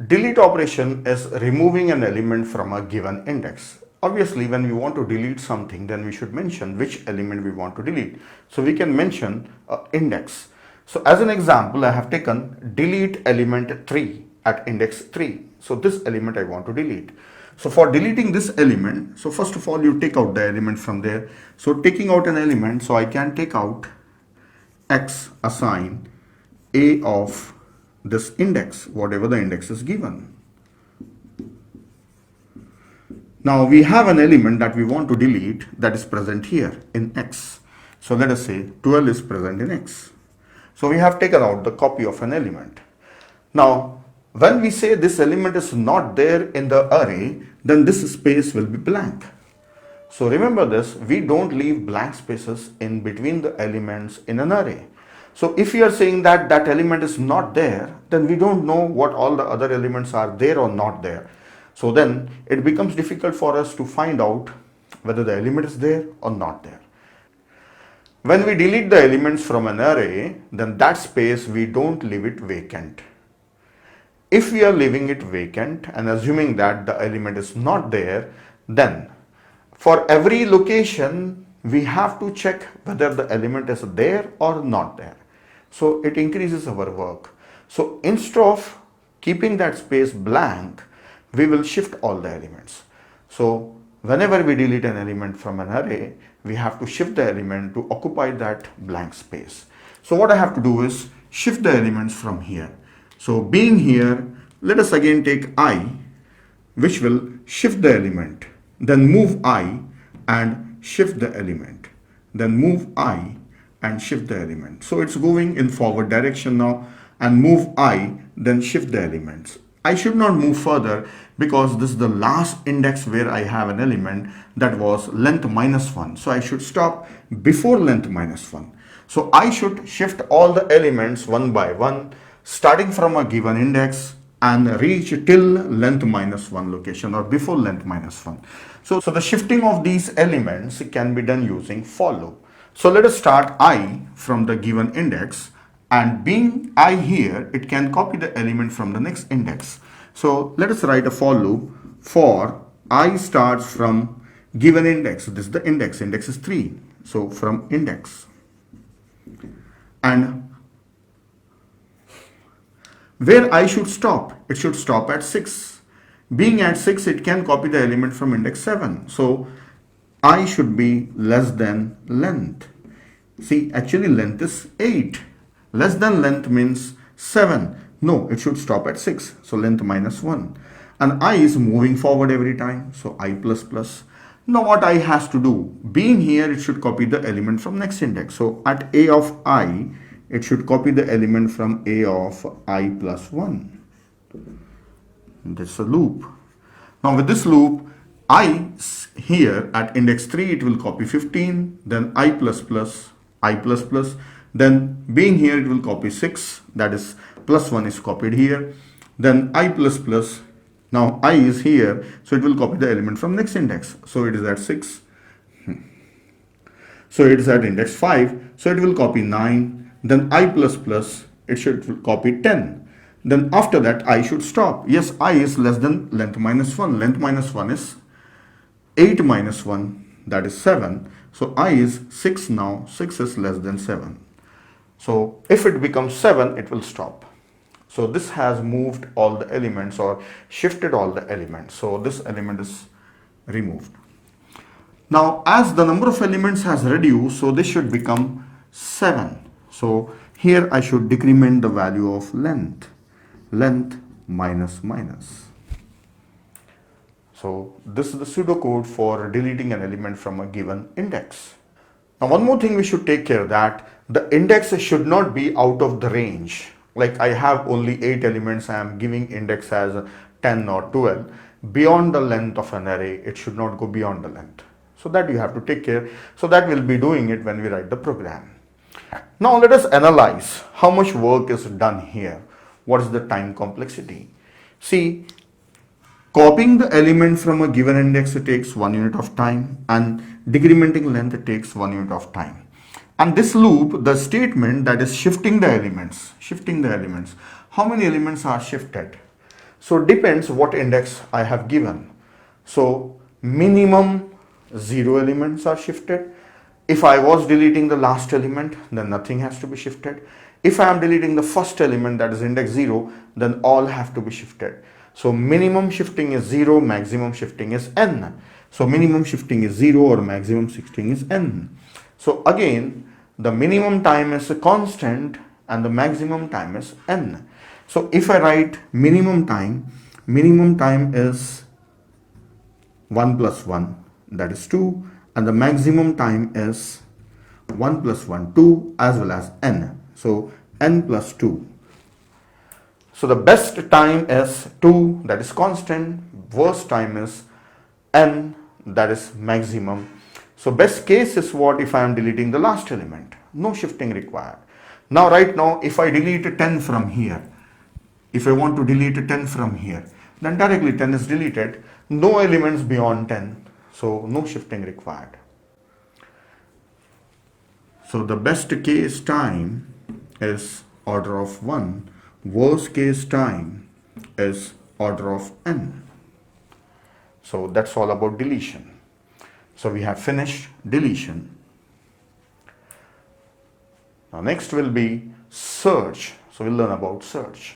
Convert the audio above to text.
Delete operation is removing an element from a given index. Obviously, when we want to delete something, then we should mention which element we want to delete. So we can mention index. So as an example, I have taken delete element 3 at index 3. So this element I want to delete. So for deleting this element, so first of all, you take out the element from there. So taking out an element, so I can take out x assign a of this index, whatever the index is given. Now we have an element that we want to delete that is present here in x. So let us say 12 is present in x. So we have taken out the copy of an element. Now when we say this element is not there in the array, then this space will be blank. So remember this, we don't leave blank spaces in between the elements in an array. So if you are saying that that element is not there, then we don't know what all the other elements are there or not there. So then it becomes difficult for us to find out whether the element is there or not there. When we delete the elements from an array, then that space we don't leave it vacant. If we are leaving it vacant and assuming that the element is not there, then for every location we have to check whether the element is there or not there. So it increases our work. So instead of keeping that space blank, we will shift all the elements. So whenever we delete an element from an array, we have to shift the element to occupy that blank space. So what I have to do is shift the elements from here. So being here, let us again take I, which will shift the element, then move I and shift the element, then move I and shift the element. So it's going in forward direction now, and move I, then shift the elements. I should not move further because this is the last index where I have an element that was length -1. So I should stop before length -1. So I should shift all the elements one by one, starting from a given index and reach till length -1 location or before length -1. So the shifting of these elements can be done using for loop. So let us start I from the given index, and being I here, it can copy the element from the next index. So let us write a for loop for I starts from given index. This is the index is 3. So from index, and where I should stop, it should stop at 6. Being at 6, it can copy the element from index 7. So I should be less than length. See, actually length is 8. Less than length means 7. No, it should stop at 6. So length -1. And I is moving forward every time. So I plus plus. Now what I has to do? Being here, it should copy the element from next index. So at A of I, it should copy the element from A of I plus 1. This is a loop. Now with this loop, I here at index 3, it will copy 15, then I plus plus, then being here, it will copy 6, that is +1 is copied here, then I plus plus, now I is here, so it will copy the element from next index, so it is at 6, so it is at index 5, so it will copy 9, then I plus plus, it should copy 10. Then after that, I should stop. Yes, I is less than length -1. Length -1 is 8 minus 1, that is 7. So I is 6 now. 6 is less than 7. So if it becomes 7, it will stop. So this has moved all the elements or shifted all the elements. So this element is removed. Now as the number of elements has reduced, so this should become 7. So here I should decrement the value of length minus minus. So this is the pseudocode for deleting an element from a given index. Now one more thing we should take care that the index should not be out of the range. Like I have only 8 elements, I am giving index as 10 or 12. Beyond the length of an array, it should not go beyond the length. So that you have to take care. So that we'll be doing it when we write the program. Now let us analyze how much work is done here. What is the time complexity? See, copying the element from a given index takes 1 unit of time, and decrementing length takes 1 unit of time. And this loop, the statement that is shifting the elements, how many elements are shifted? So depends what index I have given. So minimum 0 elements are shifted. If I was deleting the last element, then nothing has to be shifted. If I am deleting the first element, that is index 0, then all have to be shifted. So minimum shifting is 0, maximum shifting is n. So minimum shifting is 0 or maximum shifting is n. So again, the minimum time is a constant and the maximum time is n. So if I write minimum time is 1 plus 1, that is 2, and the maximum time is 1 plus 1, 2, as well as n. So n plus 2. So the best time is 2, that is constant. Worst time is n, that is maximum. So best case is what? If I am deleting the last element, no shifting required. Now right now, if I delete 10 from here, if I want to delete 10 from here, then directly 10 is deleted. No elements beyond 10, so no shifting required. So the best case time is order of 1. Worst case time is order of n. So that's all about deletion. So we have finished deletion. Now next will be search. So we'll learn about search.